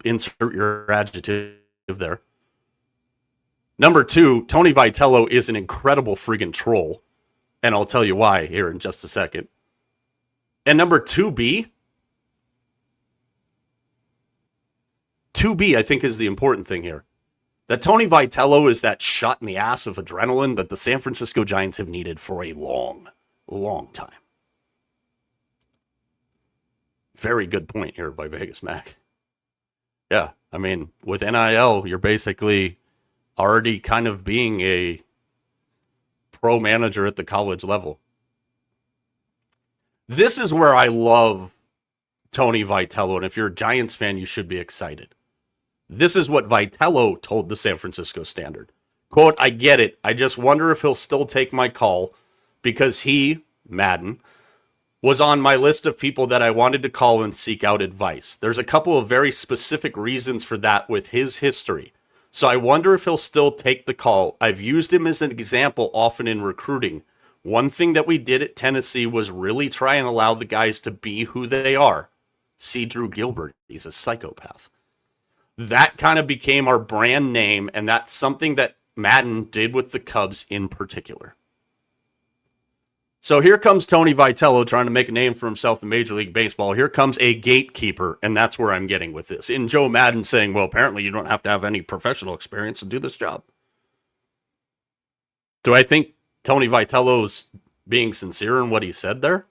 insert your adjective there. Number two, Tony Vitello is an incredible friggin' troll. And I'll tell you why here in just a second. And number 2B, I think, is the important thing here. That Tony Vitello is that shot in the ass of adrenaline that the San Francisco Giants have needed for a long, long time. Very good point here by Vegas Mac. Yeah, I mean, with NIL, you're basically already kind of being a pro manager at the college level. This is where I love Tony Vitello, and if you're a Giants fan, you should be excited. This is what Vitello told the San Francisco Standard. Quote, I get it. I just wonder if he'll still take my call because he, Madden, was on my list of people that I wanted to call and seek out advice. There's a couple of very specific reasons for that with his history. So I wonder if he'll still take the call. I've used him as an example often in recruiting. One thing that we did at Tennessee was really try and allow the guys to be who they are. See Drew Gilbert. He's a psychopath. That kind of became our brand name, and that's something that Madden did with the Cubs in particular. So here comes Tony Vitello trying to make a name for himself in Major League Baseball. Here comes a gatekeeper, and that's where I'm getting with this. In Joe Madden saying, well, apparently you don't have to have any professional experience to do this job. Do I think Tony Vitello's being sincere in what he said there?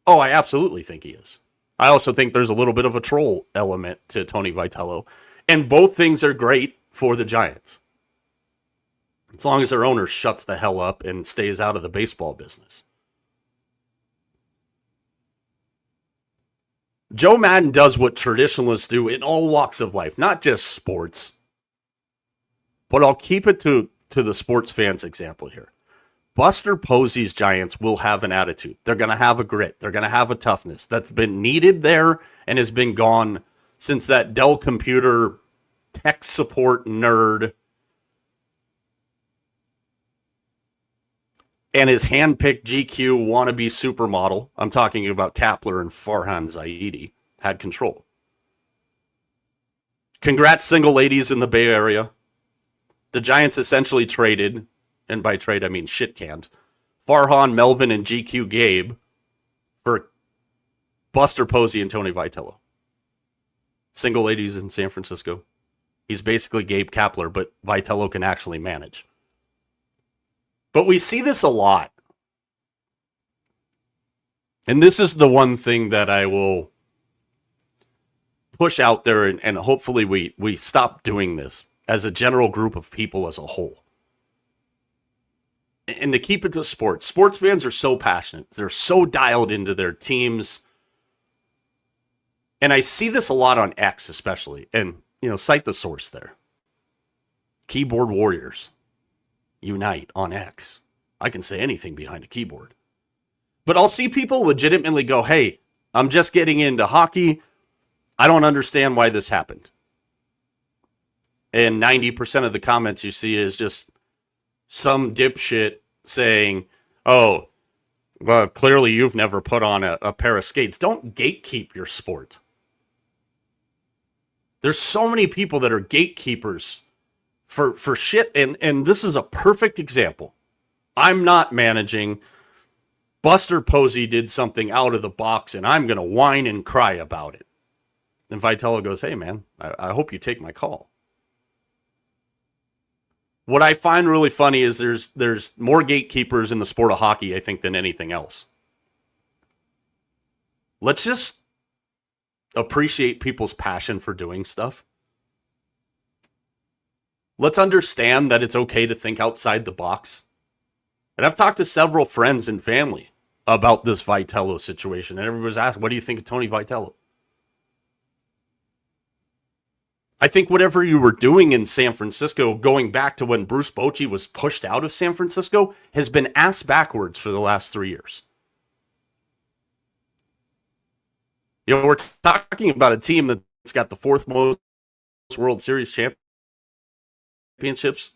Oh, I absolutely think he is. I also think there's a little bit of a troll element to Tony Vitello. And both things are great for the Giants. As long as their owner shuts the hell up and stays out of the baseball business. Joe Madden does what traditionalists do in all walks of life, not just sports. But I'll keep it to the sports fans example here. Buster Posey's Giants will have an attitude. They're going to have a grit. They're going to have a toughness that's been needed there and has been gone since that Dell computer tech support nerd and his hand-picked GQ wannabe supermodel, I'm talking about Kapler and Farhan Zaidi, had control. Congrats, single ladies in the Bay Area. The Giants essentially traded, and by trade I mean shit-canned, Farhan, Melvin, and GQ Gabe for Buster Posey and Tony Vitello. Single ladies in San Francisco. He's basically Gabe Kapler, but Vitello can actually manage. But we see this a lot. And this is the one thing that I will push out there, and hopefully we stop doing this as a general group of people as a whole. And to keep it to sports. Sports fans are so passionate. They're so dialed into their teams. And I see this a lot on X especially. And, cite the source there. Keyboard warriors. Unite on X. I can say anything behind a keyboard. But I'll see people legitimately go, hey, I'm just getting into hockey. I don't understand why this happened. And 90% of the comments you see is just some dipshit saying, oh, well, clearly you've never put on a pair of skates. Don't gatekeep your sport. There's so many people that are gatekeepers for shit, and this is a perfect example. I'm not managing. Buster Posey did something out of the box, and I'm going to whine and cry about it. And Vitello goes, hey, man, I hope you take my call. What I find really funny is there's more gatekeepers in the sport of hockey, I think, than anything else. Let's just appreciate people's passion for doing stuff. Let's understand that it's okay to think outside the box. And I've talked to several friends and family about this Vitello situation, and everybody's asked, what do you think of Tony Vitello? I think whatever you were doing in San Francisco, going back to when Bruce Bochy was pushed out of San Francisco, has been ass backwards for the last 3 years. You know, we're talking about a team that's got the 4th most World Series championships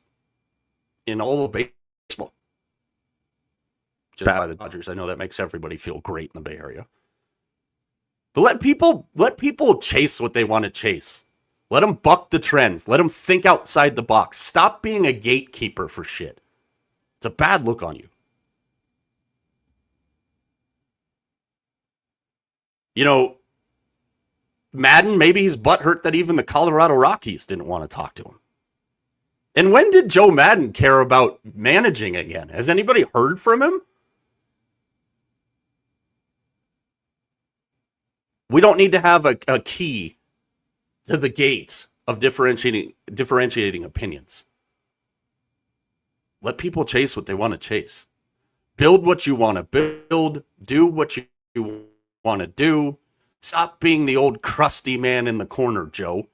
in all of baseball. Just by the Dodgers. I know that makes everybody feel great in the Bay Area. But let people chase what they want to chase. Let them buck the trends. Let them think outside the box. Stop being a gatekeeper for shit. It's a bad look on you. You know, Madden, maybe he's butthurt that even the Colorado Rockies didn't want to talk to him. And when did Joe Madden care about managing again? Has anybody heard from him? We don't need to have a key to the gate of differentiating opinions. Let people chase what they want to chase. Build what you want to build. Do what you want to do. Stop being the old crusty man in the corner, Joe.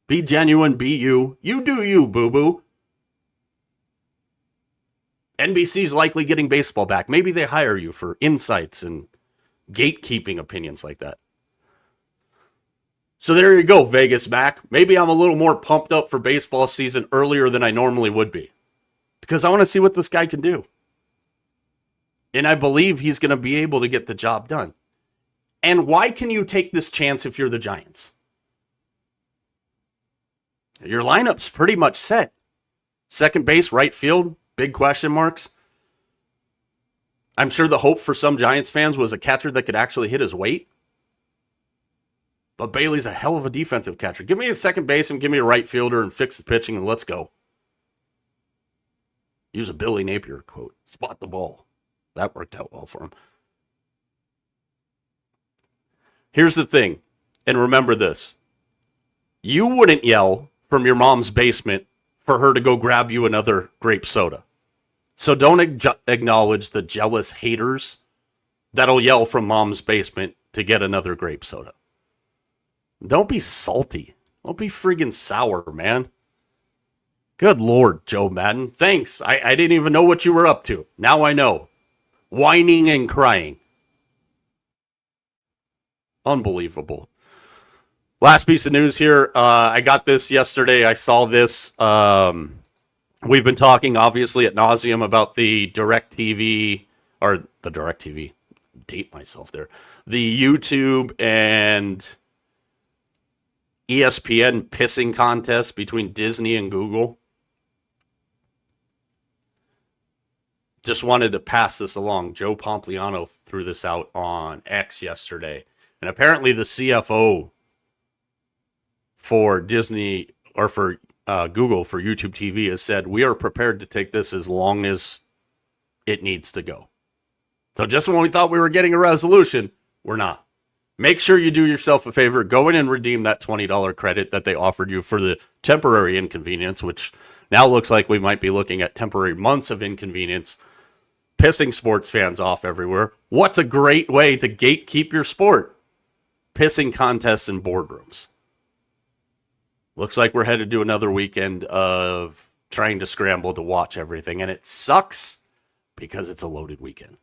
Be genuine, be you. You do you, boo-boo. NBC's likely getting baseball back. Maybe they hire you for insights and gatekeeping opinions like that. So there you go, Vegas Mac. Maybe I'm a little more pumped up for baseball season earlier than I normally would be. Because I want to see what this guy can do. And I believe he's going to be able to get the job done. And why can you take this chance if you're the Giants? Your lineup's pretty much set. Second base, right field, big question marks. I'm sure the hope for some Giants fans was a catcher that could actually hit his weight. But Bailey's a hell of a defensive catcher. Give me a second baseman, give me a right fielder, and fix the pitching, and let's go. Use a Billy Napier quote. Spot the ball. That worked out well for him. Here's the thing, and remember this. You wouldn't yell from your mom's basement for her to go grab you another grape soda. So don't acknowledge the jealous haters that'll yell from mom's basement to get another grape soda. Don't be salty. Don't be friggin' sour, man. Good Lord, Joe Madden. Thanks. I didn't even know what you were up to. Now I know. Whining and crying. Unbelievable. Last piece of news here. I got this yesterday. I saw this. We've been talking, obviously, ad nauseum about the DirecTV, or the DirecTV, date myself there, the YouTube and ESPN pissing contest between Disney and Google. Just wanted to pass this along. Joe Pompliano threw this out on X yesterday. And apparently the CFO for Disney, or for Google, for YouTube TV, has said, we are prepared to take this as long as it needs to go. So just when we thought we were getting a resolution, we're not. Make sure you do yourself a favor. Go in and redeem that $20 credit that they offered you for the temporary inconvenience, which now looks like we might be looking at temporary months of inconvenience, pissing sports fans off everywhere. What's a great way to gatekeep your sport? Pissing contests in boardrooms. Looks like we're headed to another weekend of trying to scramble to watch everything, and it sucks because it's a loaded weekend.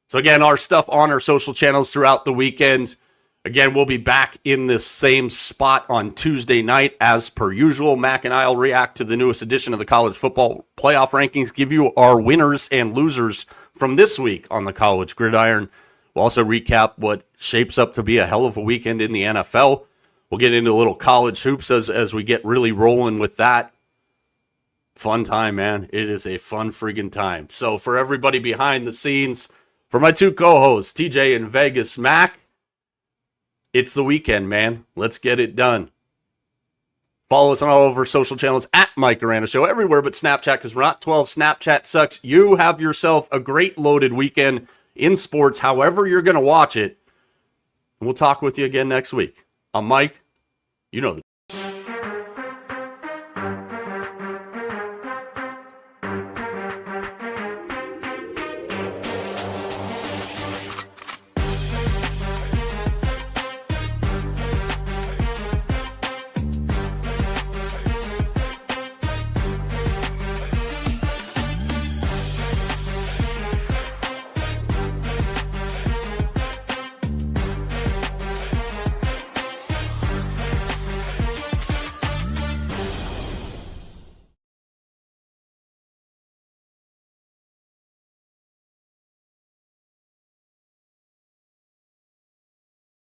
So again, our stuff on our social channels throughout the weekend. Again, we'll be back in this same spot on Tuesday night as per usual. Mac and I will react to the newest edition of the college football playoff rankings, give you our winners and losers from this week on the college gridiron. We'll also recap what shapes up to be a hell of a weekend in the NFL. We'll get into a little college hoops as we get really rolling with that. Fun time, man. It is a fun friggin' time. So for everybody behind the scenes, for my two co-hosts, TJ and Vegas Mac, It's the weekend, man. Let's get it done. Follow us on all of our social channels at Mike Arana Show, everywhere but Snapchat, because we're not 12. Snapchat sucks. You have yourself a great loaded weekend in sports, however you're going to watch it. And we'll talk with you again next week. I'm Mike. You know the